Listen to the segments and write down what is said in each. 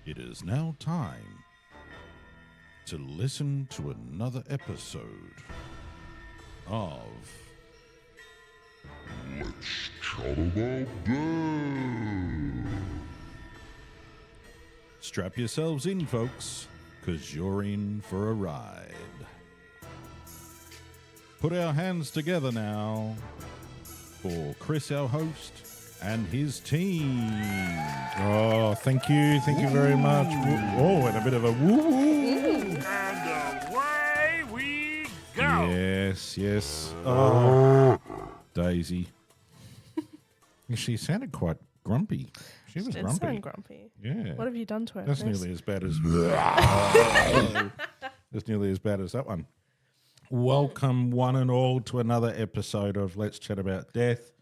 It is now time to listen to another episode of Let's Chat About Death. Strap yourselves in, folks, because you're in for a ride. Put our hands together now for Chris, our host, and his team. Oh, thank you very much. Oh, and a bit of a woo. And away we go. Yes. Oh, Daisy. She sounded quite grumpy. She was Did grumpy. sound grumpy. Yeah. What have you done to her? That's Chris? nearly as bad as that's nearly as bad as that one. Welcome one and all to another episode of Let's Chat About Death.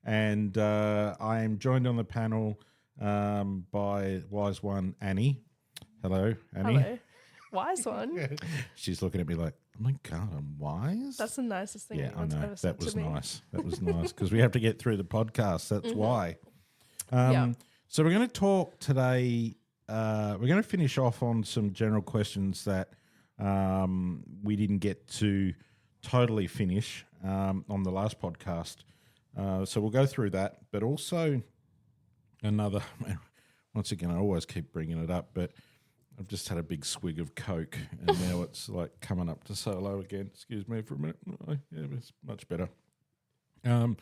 And I am joined on the panel by wise one Annie. Hello, Annie. Hello. Wise one. She's looking at me like, oh my God, I'm wise? That's the nicest thing Yeah, I anyone's know. ever said That was to me. nice. That was nice because we have to get through the podcast. That's why. Yeah. So we're going to talk today. We're going to finish off on some general questions that we didn't get to totally finish on the last podcast. So we'll go through that, but also another. Once again, I always keep bringing it up, but I've just had a big swig of Coke, and now it's like coming up to solo again. Excuse me for a minute. Oh, yeah, it's much better. We're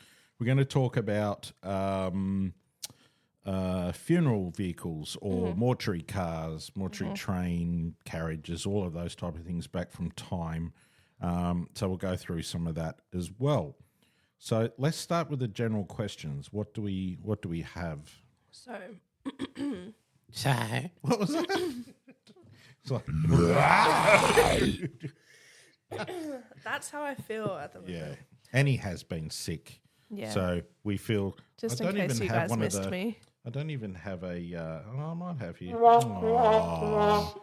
going to talk about funeral vehicles or mortuary cars, mortuary train carriages, all of those type of things back from time. So we'll go through some of that as well. So let's start with the general questions. What do we have? So, What was that? It's like, that's how I feel at the moment. yeah, Annie has been sick. Yeah. So we feel. Just I in don't case even you have guys one of missed the, me. I don't even have a. I might have here. Aw.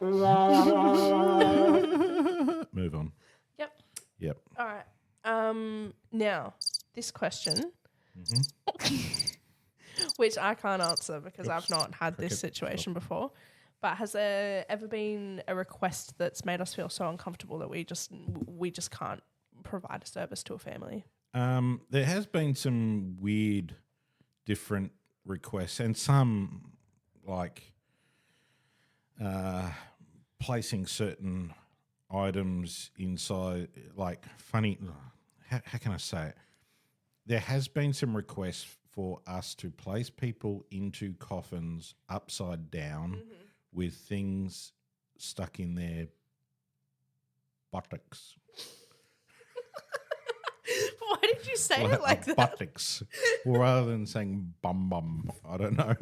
Move on. Yep. Yep. All right. Now, this question, which I can't answer because I've not had this situation before, but has there ever been a request that's made us feel so uncomfortable that we just can't provide a service to a family? There has been some weird, different requests, and some like placing certain items inside, like funny. How can I say it? There has been some requests for us to place people into coffins upside down with things stuck in their buttocks. Why did you say it like that? Buttocks, rather than saying bum. I don't know.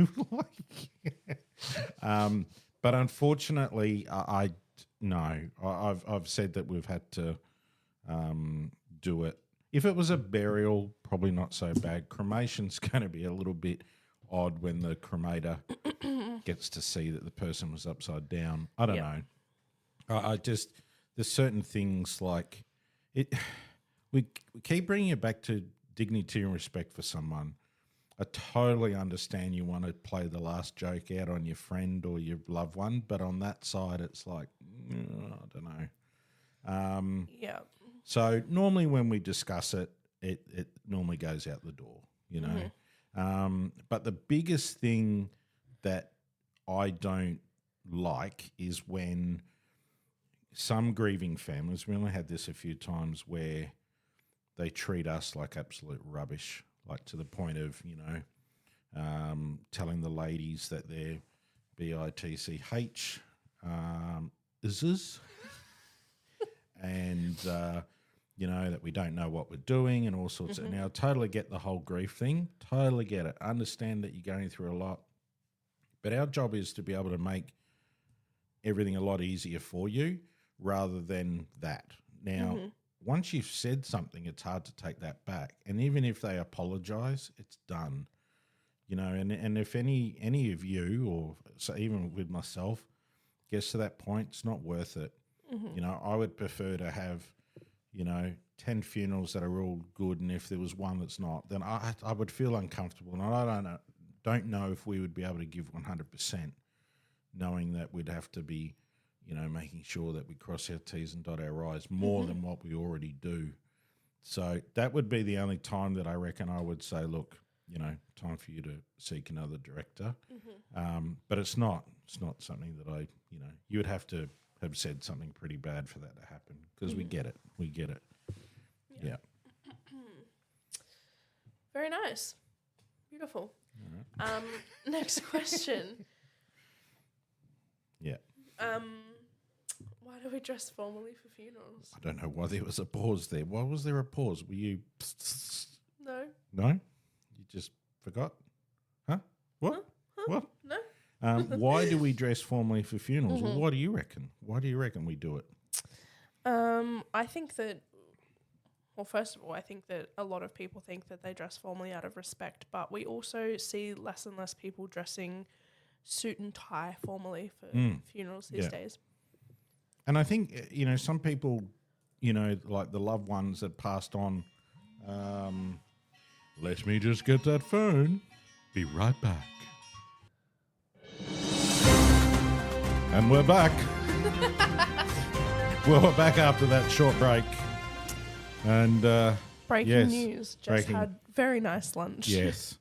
But unfortunately, I've said that we've had to do it. If it was a burial, probably not so bad. Cremation's going to be a little bit odd when the cremator gets to see that the person was upside down. I don't know. I just, there's certain things like it. We keep bringing it back to dignity and respect for someone. I totally understand you want to play the last joke out on your friend or your loved one, but on that side, it's like, I don't know. Yeah. So normally when we discuss it, it normally goes out the door, you know. But the biggest thing that I don't like is when some grieving families, we only had this a few times, where they treat us like absolute rubbish, like to the point of, you know, telling the ladies that they're BITCH is and, you know, that we don't know what we're doing and all sorts of. Now, I totally get the whole grief thing. Totally get it. Understand that you're going through a lot. But our job is to be able to make everything a lot easier for you rather than that. Now, once you've said something, it's hard to take that back. And even if they apologise, it's done. You know, and if any of you, or so even with myself, gets to that point, it's not worth it. You know, I would prefer to have, you know, 10 funerals that are all good, and if there was one that's not, then I would feel uncomfortable. And I don't know if we would be able to give 100%. knowing that we'd have to be, making sure that we cross our T's and dot our I's more than what we already do. So that would be the only time that I reckon I would say, look, time for you to seek another director. But it's not something that you would have to have said something pretty bad for that to happen, because we get it. Yeah. Very nice. Beautiful. Next question. Yeah. Why do we dress formally for funerals? I don't know why there was a pause there. Why was there a pause? Were you... No. No? You just forgot? Huh? What? Huh? What? No. Why do we dress formally for funerals? Well, what do you reckon? Why do you reckon we do it? I think that, well, first of all, I think that a lot of people think that they dress formally out of respect, but we also see less and less people dressing suit and tie formally for funerals these days. And I think, some people, like the loved ones that passed on, let me just get that phone. Be right back. And we're back. We're back after that short break. And breaking news. Just had very nice lunch. Yes.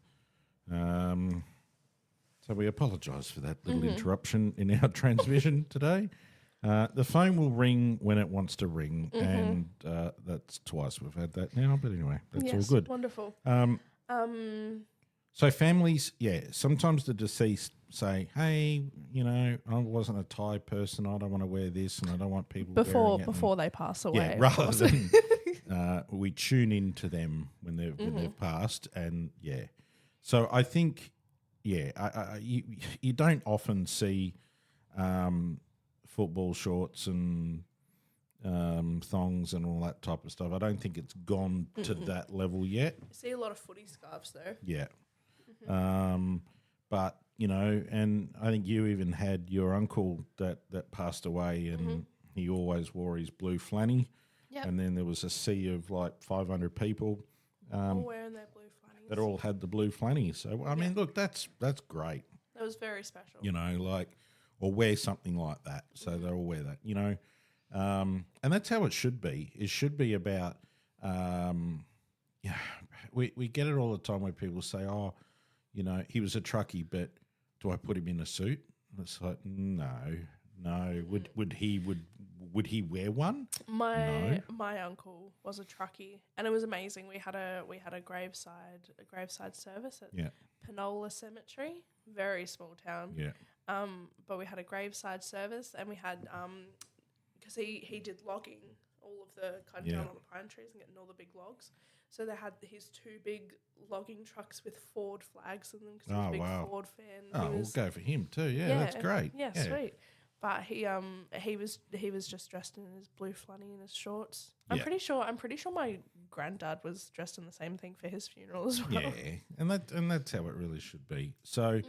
So we apologise for that little interruption in our transmission today. The phone will ring when it wants to ring, and that's twice we've had that now. But anyway, that's all good. Wonderful. So families, sometimes the deceased say, hey, I wasn't a tie person. I don't want to wear this, and I don't want people wearing it. Before they pass away. Yeah, rather than we tune in to them when they've passed. And, so I think, you don't often see football shorts and thongs and all that type of stuff. I don't think it's gone to that level yet. I see a lot of footy scarves though. Yeah. But, and I think you even had your uncle that passed away, and he always wore his blue flanny. Yep. And then there was a sea of like 500 people all wearing their blue flannies. that all had the blue flanny. So, I mean, look, that's great. That was very special. Or wear something like that. So they all wear that, and that's how it should be. It should be about, we get it all the time where people say, oh, he was a truckie, but do I put him in a suit? And it's like, no. Would he wear one? My uncle was a truckie, and it was amazing. We had a graveside service at Penola Cemetery, very small town. Yeah. But we had a graveside service, and we had because he did logging, all of the cutting down all the pine trees and getting all the big logs. So they had his two big logging trucks with Ford flags in them because he was a big Ford fan. Oh, we'll go for him too. Yeah, that's great. Yeah, sweet. But he was just dressed in his blue flanny and his shorts. I'm pretty sure my granddad was dressed in the same thing for his funeral as well. Yeah, and that's how it really should be. So,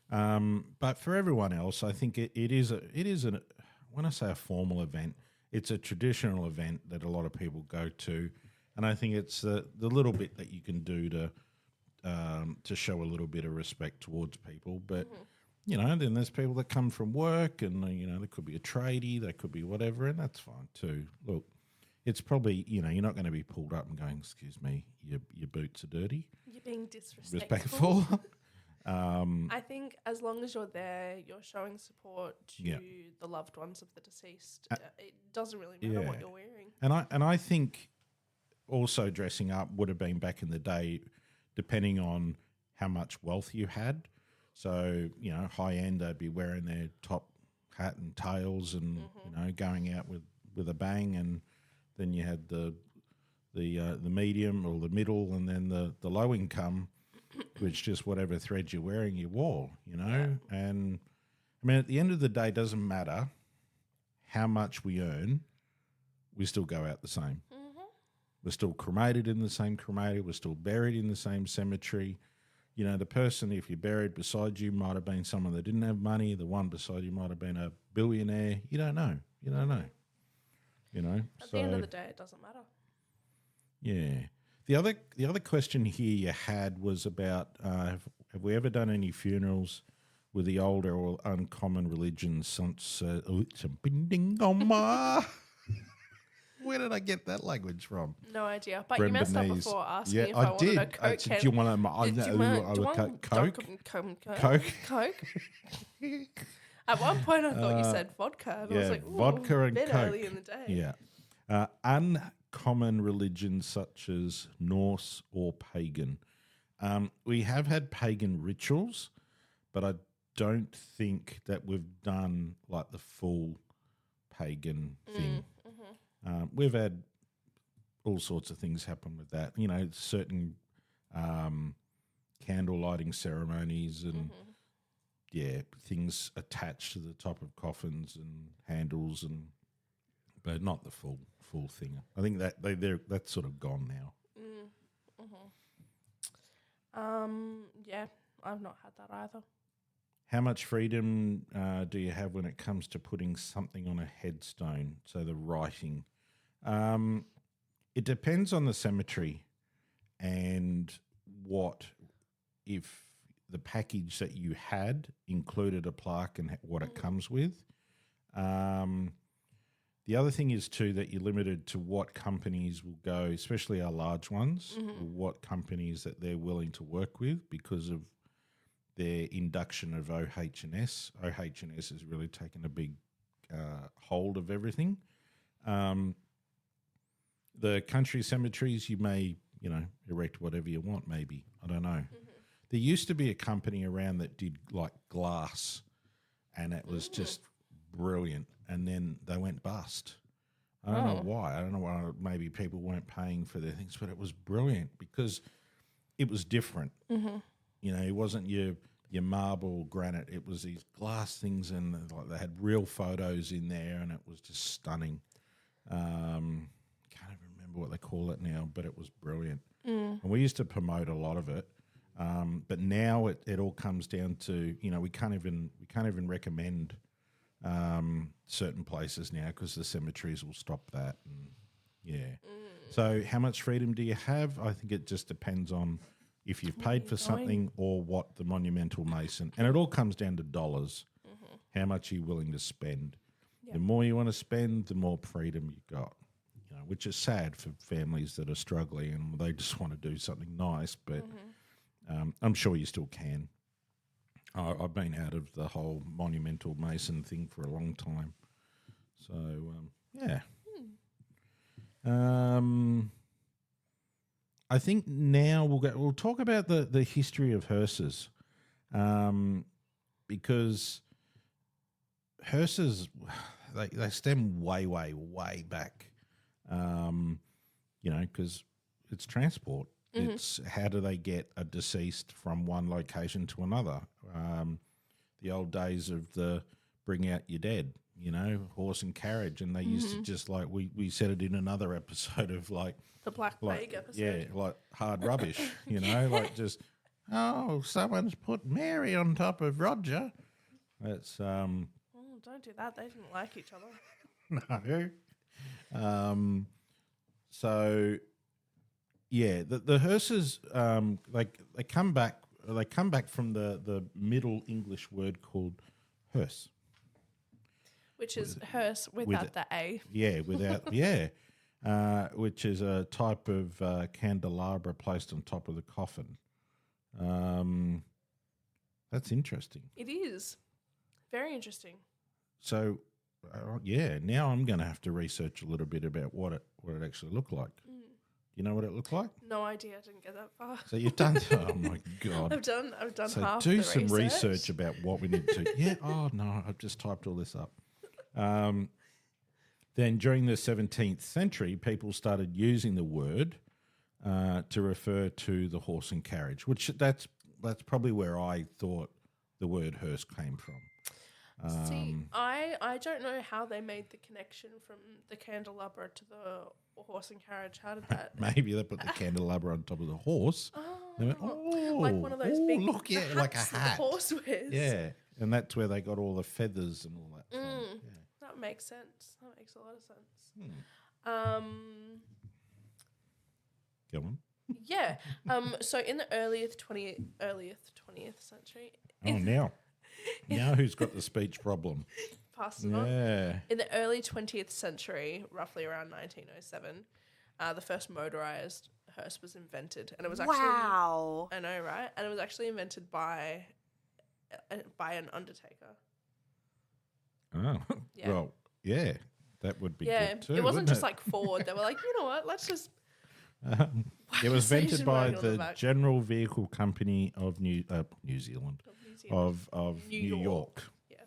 but for everyone else, I think it is when I say a formal event, it's a traditional event that a lot of people go to, and I think it's the little bit that you can do to show a little bit of respect towards people, but. Then there's people that come from work, and there could be a tradie, there could be whatever, and that's fine too. Look, it's probably you're not going to be pulled up and going, "Excuse me, your boots are dirty." You're being disrespectful. I think as long as you're there, you're showing support to the loved ones of the deceased. It doesn't really matter what you're wearing. And I think also dressing up would have been back in the day, depending on how much wealth you had. So, high end, they'd be wearing their top hat and tails and, going out with a bang. And then you had the medium or the middle, and then the low income, which just whatever thread you're wearing, you wore, And, I mean, at the end of the day, it doesn't matter how much we earn, we still go out the same. We're still cremated in the same cremator. We're still buried in the same cemetery. The person, if you're buried beside you, might have been someone that didn't have money. The one beside you might have been a billionaire. You don't know. At the end of the day, it doesn't matter. Yeah. The other question here you had was about have we ever done any funerals with the older or uncommon religions since where did I get that language from? No idea. But you messed up Brembonese. before asking Yeah, if I I wanted did. a Coke. Do you want Coke? Coke? Coke? At one point, I thought you said vodka. And I was like, ooh, vodka and bit Coke. early in the day. Yeah. Uncommon religions such as Norse or pagan. We have had pagan rituals, but I don't think that we've done like the full pagan thing. We've had all sorts of things happen with that. You know, certain candle lighting ceremonies and things attached to the top of coffins and handles, but not the full thing. I think that that's sort of gone now. Yeah, I've not had that either. How much freedom do you have when it comes to putting something on a headstone? So the writing. It depends on the cemetery and if the package that you had included a plaque and what it comes with. The other thing is too that you're limited to what companies will go, especially our large ones, what companies that they're willing to work with because of their induction of OH&S. OH&S has really taken a big hold of everything. The country cemeteries, you may, erect whatever you want, maybe. I don't know. There used to be a company around that did like glass, and it was just brilliant. And then they went bust. I don't know why. I don't know why. Maybe people weren't paying for their things, but it was brilliant because it was different. It wasn't your marble granite. It was these glass things, and like they had real photos in there, and it was just stunning. Can't even remember what they call it now, but it was brilliant. And we used to promote a lot of it. But now it all comes down to, we can't even recommend certain places now because the cemeteries will stop that. And So how much freedom do you have? I think it just depends on if you've paid for something or what the monumental mason, and it all comes down to dollars. How much are you willing to spend? The more you want to spend, the more freedom you got. Which is sad for families that are struggling and they just want to do something nice, but I'm sure you still can. I've been out of the whole monumental mason thing for a long time. So, I think now we'll talk about the history of hearses, because hearses, they stem way back, because it's transport. It's how do they get a deceased from one location to another? The old days of the bring out your dead, horse and carriage, and they used to just like we said it in another episode of like the Black Plague episode. Yeah, like hard rubbish, like just someone's put Mary on top of Roger. That's don't do that. They didn't like each other. No. So. Yeah, the hearses, they come back. They come back from the Middle English word called hearse, which is hearse without the A. Yeah, without which is a type of candelabra placed on top of the coffin. That's interesting. It is very interesting. So, now I'm going to have to research a little bit about what it actually looked like. You know what it looked like? No idea. I didn't get that far. So you've done. Oh my God! I've done so half. Do the some research about what we need to. Yeah. Oh no! I've just typed all this up. Then during the 17th century, people started using the word to refer to the horse and carriage, which that's probably where I thought the word hearse came from. See, I don't know how they made the connection from the candelabra to the horse and carriage. How did that? Maybe they put the candelabra on top of the horse. They went, like one of those big look, yeah, like a hat. That the horse wears. Yeah, and that's where they got all the feathers and all that from. Yeah. That makes sense. That makes a lot of sense. Go on. Yeah. So in the earliest 20th century. Now. You know who's got the speech problem? Passed it on. Yeah. In the early 20th century, roughly around 1907, the first motorized hearse was invented, and it was actually Wow. I know, right? And it was actually invented by an undertaker. Oh, Yeah. well, yeah, that would be Yeah, good too. it wasn't wouldn't just like Ford. They were like, you know what? Let's just. It was invented Conversation by wagon on the the back. General Vehicle Company of New Zealand of New New York. Yes.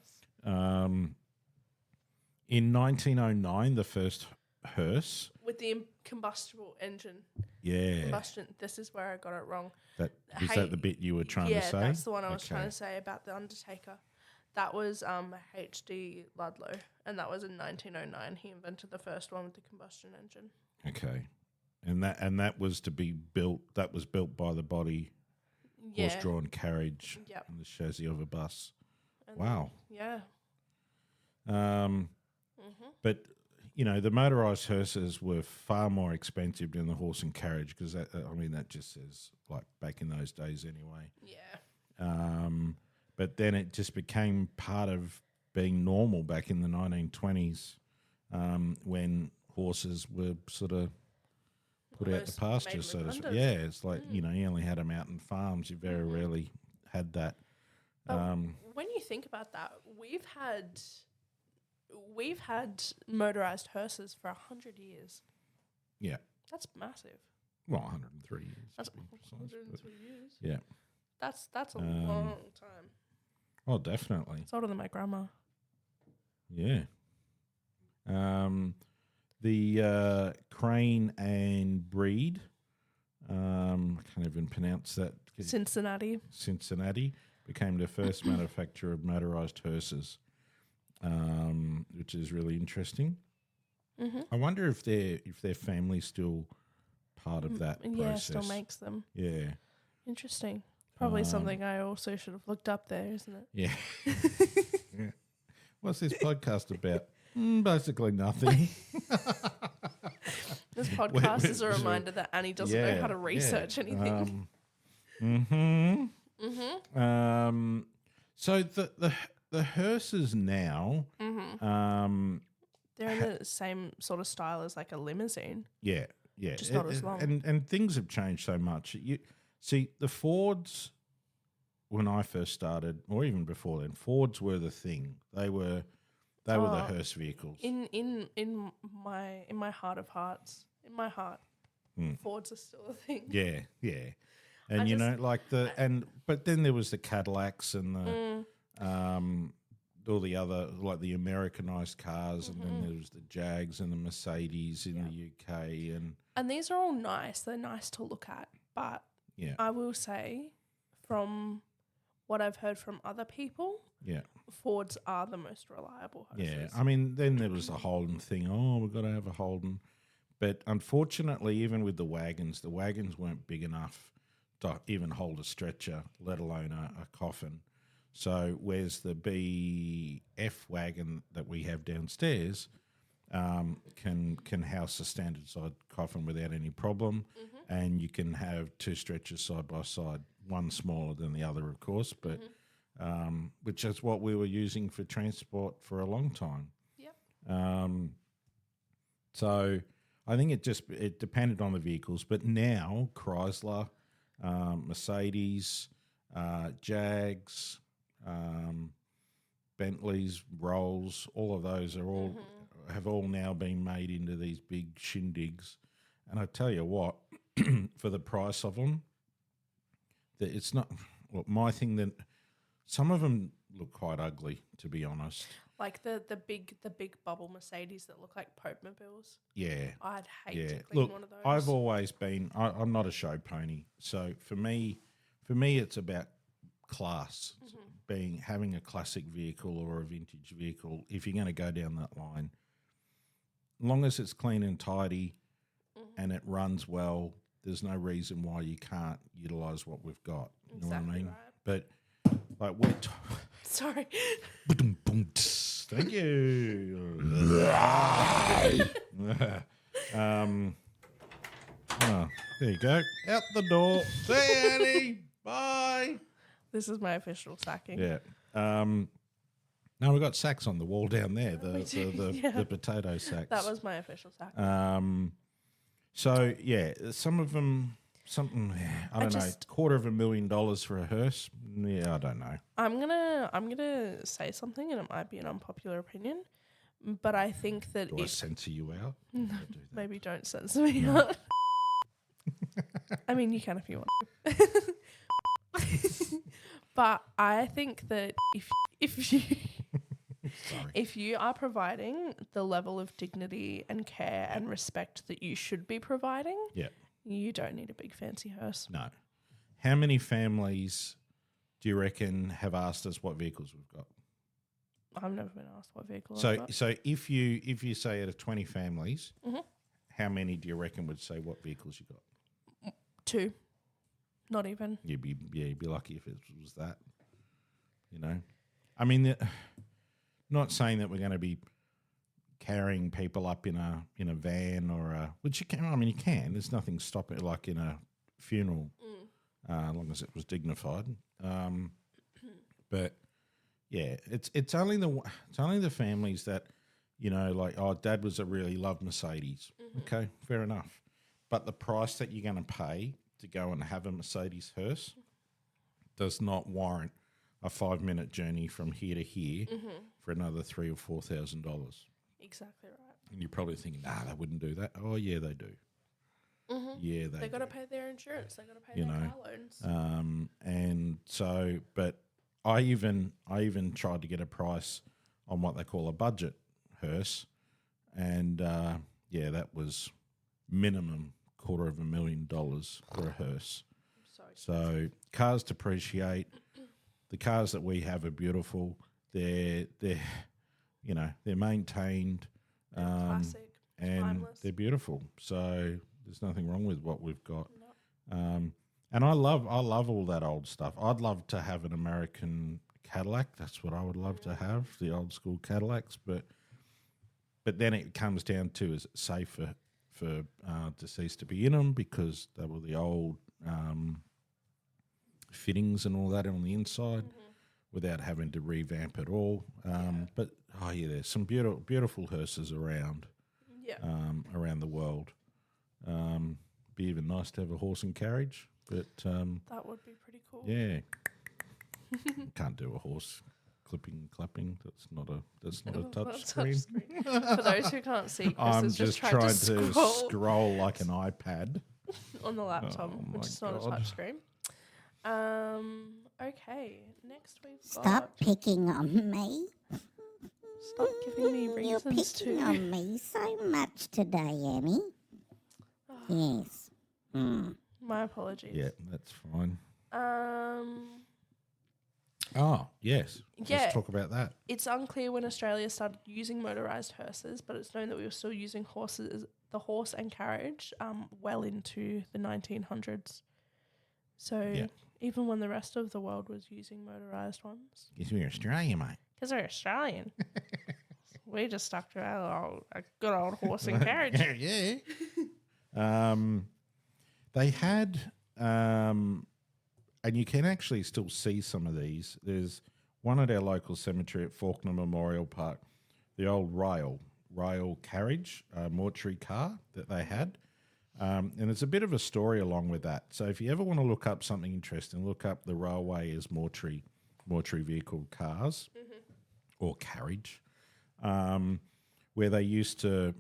In 1909, the first hearse. With the combustible engine. Yeah, Combustion. This is where I got it wrong. that is that the bit you were trying to say? Yeah, that's the one I was Okay. trying to say about the Undertaker. That was H.D. Ludlow, and that was in 1909. He invented the first one with the combustion engine. Okay, and that was to be built. That was built by the body Yeah. horse-drawn carriage Yep. and the chassis of a bus. And Wow. Yeah. But you know, the motorised hearses were far more expensive than the horse and carriage because that just says like back in those days anyway. Yeah. But then it just became part of being normal back in the 1920s when horses were sort of put out to Almost pasture, made so to speak. redundant. Yeah, it's like, you know, you only had them out in farms. You very rarely had that. When you think about that, we've had motorized hearses for 100 years. Yeah. That's massive. Well, 103 years. That's to be precise, but 103 years. yeah. That's a long time. Oh, definitely. It's older than my grandma. Yeah. The Crane and Breed, I can't even pronounce that. Cincinnati became the first manufacturer of motorised hearses, which is really interesting. Mm-hmm. I wonder if their family's still part of that process. Yeah, still makes them. Yeah. Interesting. Probably something I also should have looked up there, isn't it? Yeah. Yeah. What's this podcast about? Basically nothing. This podcast is a reminder that Annie doesn't know how to research anything. So the hearses now, They're in the same sort of style as like a limousine. yeah, Just not as long. and things have changed so much. You see, the Fords, when I first started, or even before then, Fords were the thing. They were the hearse vehicles. In my heart of hearts, in my heart, Fords are still a thing. Yeah, yeah. And but then there was the Cadillacs and the all the other, like the Americanized cars, and then there was the Jags and the Mercedes in the UK, And these are all nice. They're nice to look at. But yeah, I will say, from what I've heard from other people, yeah, Fords are the most reliable hearses. yeah. I mean, then there was the Holden thing. Oh, we've got to have a Holden. But unfortunately, even with the wagons weren't big enough to even hold a stretcher, let alone a coffin. So whereas the BF wagon that we have downstairs can house a standard side coffin without any problem, and you can have two stretchers side by side, one smaller than the other, of course, but which is what we were using for transport for a long time. Yep. So I think it depended on the vehicles, but now Chrysler, Mercedes, Jags, Bentleys, Rolls, all of those have all now been made into these big shindigs. And I tell you what, for the price of them, that it's not my thing. That some of them look quite ugly, to be honest. Like the big bubble Mercedes that look like Pope mobiles. Yeah, I'd hate yeah. to clean Look, one of those. I've always been. I'm not a show pony, so for me, it's about class. Having a classic vehicle or a vintage vehicle. If you're going to go down that line, long as it's clean and tidy, and it runs well, there's no reason why you can't utilise what we've got. You know what I mean? Right. But like we're Sorry. thank you. There you go. Out the door. See you, Annie. Bye. This is my official sacking. Yeah. No, we've got sacks on the wall down there. We do, The potato sacks. That was my official sack. So yeah, some of them. I don't know, $250,000 for a hearse. Yeah, I don't know. I'm gonna say something, and it might be an unpopular opinion, but I think that Do I censor you out? maybe don't censor me out. I mean, you can if you want to. But I think that if you if you are providing the level of dignity and care and respect that you should be providing, you don't need a big fancy hearse. No. How many families do you reckon have asked us what vehicles we've got? I've never been asked what vehicle I've got. So if you say out of 20 families, how many do you reckon would say what vehicles you got? 2. Not even. You'd be lucky if it was that. You know, I mean, not saying that we're going to be carrying people up in a van or which you can. I mean, you can. There's nothing stopping it, like in a funeral, as long as it was dignified. But yeah, it's only the families that, you know, like, oh, Dad was really loved Mercedes. Okay, fair enough. But the price that you're going to pay to go and have a Mercedes hearse does not warrant a 5-minute journey from here to here for another $3,000 or $4,000. Exactly right. And you're probably thinking, nah, they wouldn't do that. Oh, yeah, they do. Yeah, they got to pay their insurance. They got to pay their car loans. And so, but I even tried to get a price on what they call a budget hearse, and that was minimum $250,000 for a hearse. So cars depreciate. The cars that we have are beautiful. They're maintained, classic, and timeless. They're beautiful. So there's nothing wrong with what we've got. No. And I love all that old stuff. I'd love to have an American Cadillac. That's what I would love to have, the old school Cadillacs. But then it comes down to, is it safe for deceased to be in them, because they were the old fittings and all that on the inside, without having to revamp it all. But there's some beautiful hearses around the world. Be even nice to have a horse and carriage, but that would be pretty cool. Yeah, can't do a horse clapping. That's not a touch screen. For those who can't see, Chris I'm is just trying to scroll like an iPad on the laptop, which is not a touch screen. Okay, next we've got... Stop picking on me. Stop giving me reasons You're picking on me so much today, Annie. Yes. My apologies. Yeah, that's fine. Oh, yes. Let's talk about that. It's unclear when Australia started using motorised hearses, but it's known that we were still using the horse and carriage well into the 1900s. So even when the rest of the world was using motorised ones. Because we're Australian, mate. Because we're Australian. We just stuck to a good old horse and carriage. Yeah. They had, and you can actually still see some of these. There's one at our local cemetery at Faulkner Memorial Park, the old rail carriage, mortuary car that they had. And there's a bit of a story along with that. So if you ever want to look up something interesting, look up the railway as mortuary vehicle cars or carriage, where they used to,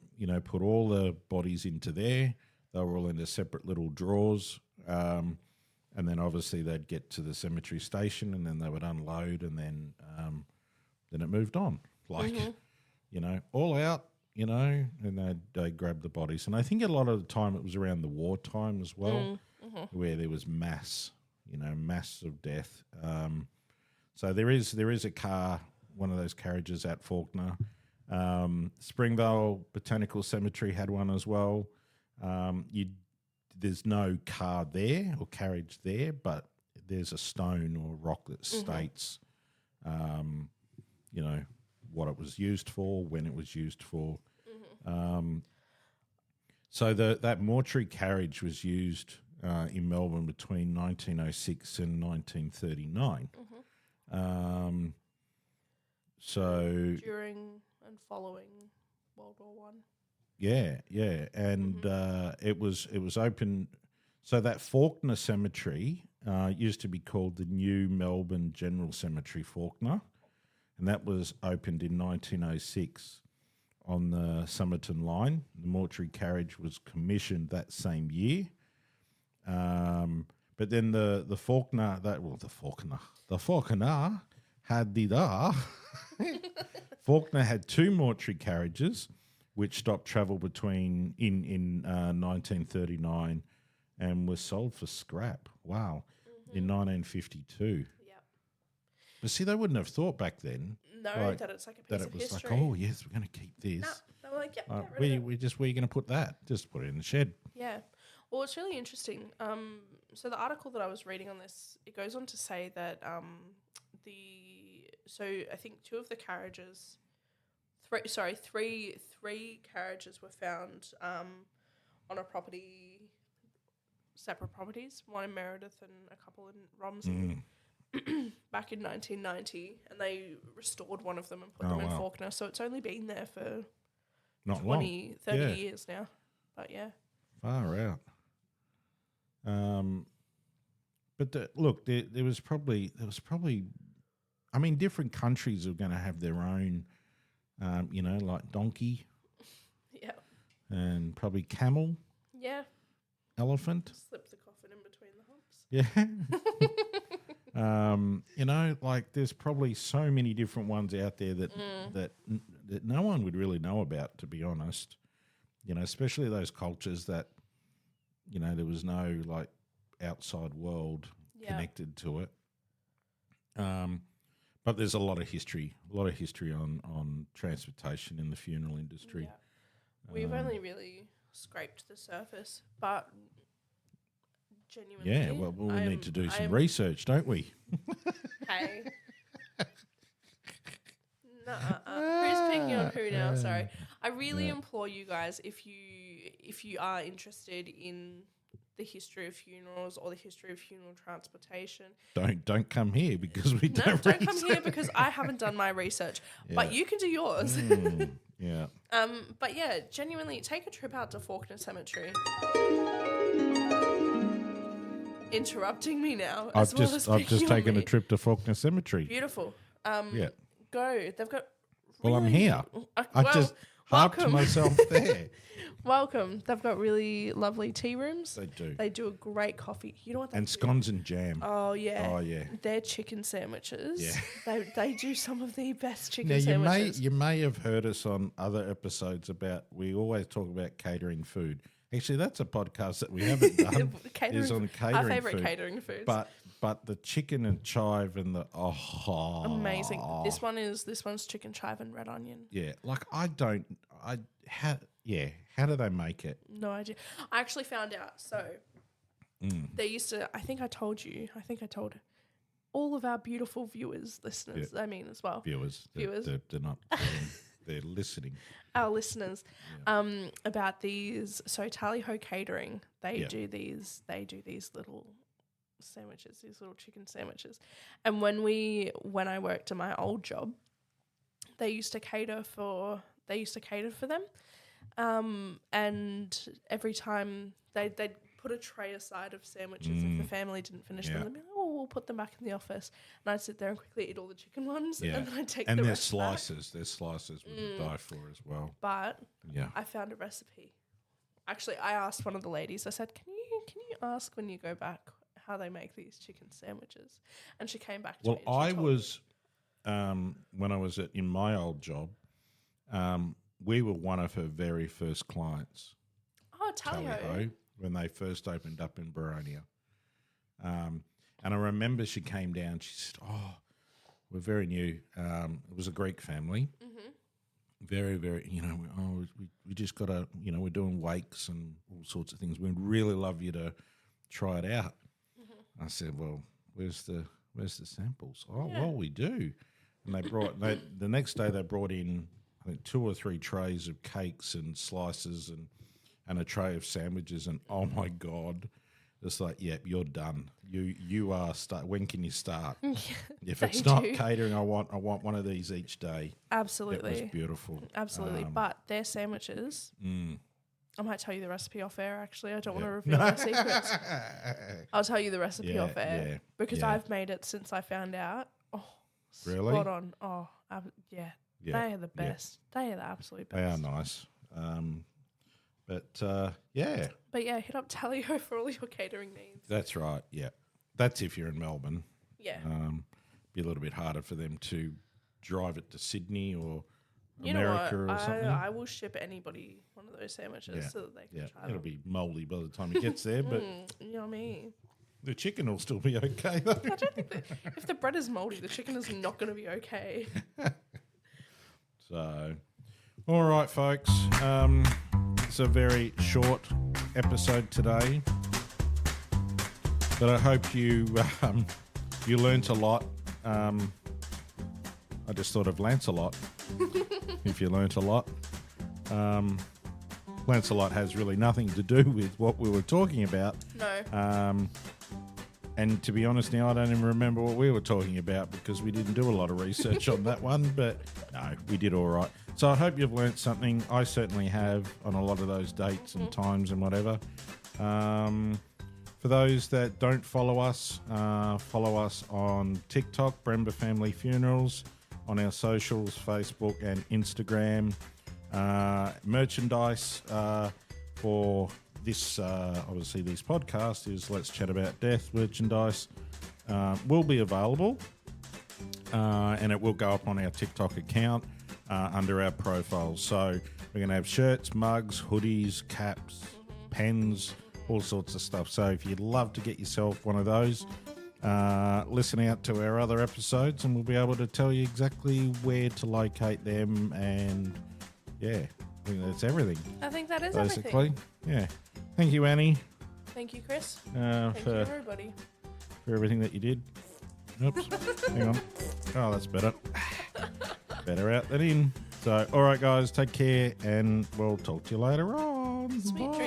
put all the bodies into there. They were all into separate little drawers. And then obviously they'd get to the cemetery station, and then they would unload, and then it moved on. All out. And they'd grab the bodies. And I think a lot of the time it was around the wartime as well, where there was mass of death. So there is a car, one of those carriages at Faulkner. Springvale Botanical Cemetery had one as well. There's no car there or carriage there, but there's a stone or rock that states, what it was used for, when it was used for. So that mortuary carriage was used in Melbourne between 1906 and 1939. So During and following World War One. yeah, and it was open. So that Faulkner Cemetery used to be called the New Melbourne General Cemetery, Faulkner, and that was opened in 1906 on the Somerton line. The mortuary carriage was commissioned that same year. But then the Faulkner had Faulkner had two mortuary carriages, which stopped travel between in 1939, and was sold for scrap. Wow, in 1952. Yep. But see, they wouldn't have thought back then. No, that it's like a piece that of it was history. like, oh yes, we're going to keep this. No, they were like, yeah, get rid of it. Where are you going to put that? Just put it in the shed. Yeah. Well, it's really interesting. So the article that I was reading on this, it goes on to say that I think two of the carriages, three carriages were found on a property, separate properties, one in Meredith and a couple in Romsey. Back in 1990, and they restored one of them and put them in Faulkner. So it's only been there for Not 20, 30 Yeah. years now. But yeah. Far out. But look, there was probably. I mean, different countries are going to have their own, like donkey Yeah. and probably camel, Yeah. elephant. Slip the coffin in between the humps. Yeah. Like there's probably so many different ones out there that no one would really know about, to be honest. Especially those cultures that, there was no like outside world connected to it. But there's a lot of history on transportation in the funeral industry. Yeah. We've only really scraped the surface, but genuinely. Yeah, well, we'll need to do some research, don't we? Hey. Who's picking on who now? Sorry. I really implore you guys, if you are interested in the history of funerals or the history of funeral transportation, don't come here because we don't. Don't come here because I haven't done my research. But you can do yours. Yeah. But yeah, genuinely take a trip out to Faulkner Cemetery. Interrupting me now. I've just taken a trip to Faulkner Cemetery. Beautiful. Yeah. Go. They've got. Well, I'm here. I just harped myself there. Welcome. They've got really lovely tea rooms. They do. They do a great coffee. You know what they And do? scones and jam. Oh yeah. Oh yeah. Their chicken sandwiches. Yeah. They do some of the best chicken Now sandwiches. you may have heard us on other episodes about, we always talk about catering food. Actually, that's a podcast that we haven't done. Is on catering our favourite food. catering foods. But the chicken and chive and the Amazing. This one's chicken chive and red onion. Yeah, like how do they make it? No idea. I actually found out. So they used to. I think I told all of our beautiful viewers, listeners. I mean, as well. Viewers. They're not. They're listening. Our listeners, about these. So Tally Ho Catering, they do these little sandwiches, these little chicken sandwiches. And when I worked at my old job, they used to cater for them. And every time they'd put a tray aside of sandwiches if the family didn't finish them. They'd be like, oh, we'll put them back in the office. And I'd sit there and quickly eat all the chicken ones, and then I'd take the rest back. There's slices we could die for as well. But I found a recipe. Actually, I asked one of the ladies, I said, can you ask when you go back how they make these chicken sandwiches? And she came back to me. Well, I was, when I was in my old job, we were one of her very first clients. Oh, Tally Ho. When they first opened up in Baronia. And I remember she came down, she said, oh, we're very new. It was a Greek family. Mm-hmm. Very, very, we just got to, we're doing wakes and all sorts of things. We'd really love you to try it out. Mm-hmm. I said, well, where's the samples? Oh, well, we do. And they brought, the next day they brought in, I think, 2 or 3 trays of cakes and slices and a tray of sandwiches, and oh my God, It's like, yep, you're done. You are start. When can you start? If They it's not do. catering, I want one of these each day. Absolutely. It was beautiful. Absolutely. But their sandwiches, I might tell you the recipe off air, actually. I don't want to reveal their secrets. I'll tell you the recipe off air because I've made it since I found out. Oh, Really? spot on. Oh, yeah. They are the best. They are the absolute best. They are nice. Yeah. But yeah, hit up Talio for all your catering needs. That's right. Yeah. That's if you're in Melbourne. Yeah. Be a little bit harder for them to drive it to Sydney or You America know what? or something. I will ship anybody one of those sandwiches so that they can try It'll them. be mouldy by the time it gets there, but Yummy. the chicken will still be okay though. I don't think if the bread is moldy, the chicken is not going to be okay. So, all right, folks. It's a very short episode today, but I hope you learnt a lot. I just thought of Lancelot. If you learnt a lot, Lancelot has really nothing to do with what we were talking about. No. And to be honest now, I don't even remember what we were talking about because we didn't do a lot of research on that one, but no, we did all right. So I hope you've learnt something. I certainly have on a lot of those dates and times and whatever. For those that don't follow us on TikTok, Bremba Family Funerals, on our socials, Facebook and Instagram. Merchandise for this, obviously this podcast is Let's Chat About Death merchandise will be available and it will go up on our TikTok account under our profiles. So we're going to have shirts, mugs, hoodies, caps, pens, all sorts of stuff. So if you'd love to get yourself one of those, listen out to our other episodes and we'll be able to tell you exactly where to locate them. And yeah, I think that's everything. I think that is basically. everything. Yeah. Thank you, Annie. Thank you, Chris. Thank you, everybody. For everything that you did. Oops. Hang on. Oh, that's better. Better out than in. So, all right, guys, take care, and we'll talk to you later on. Sweet. Bye.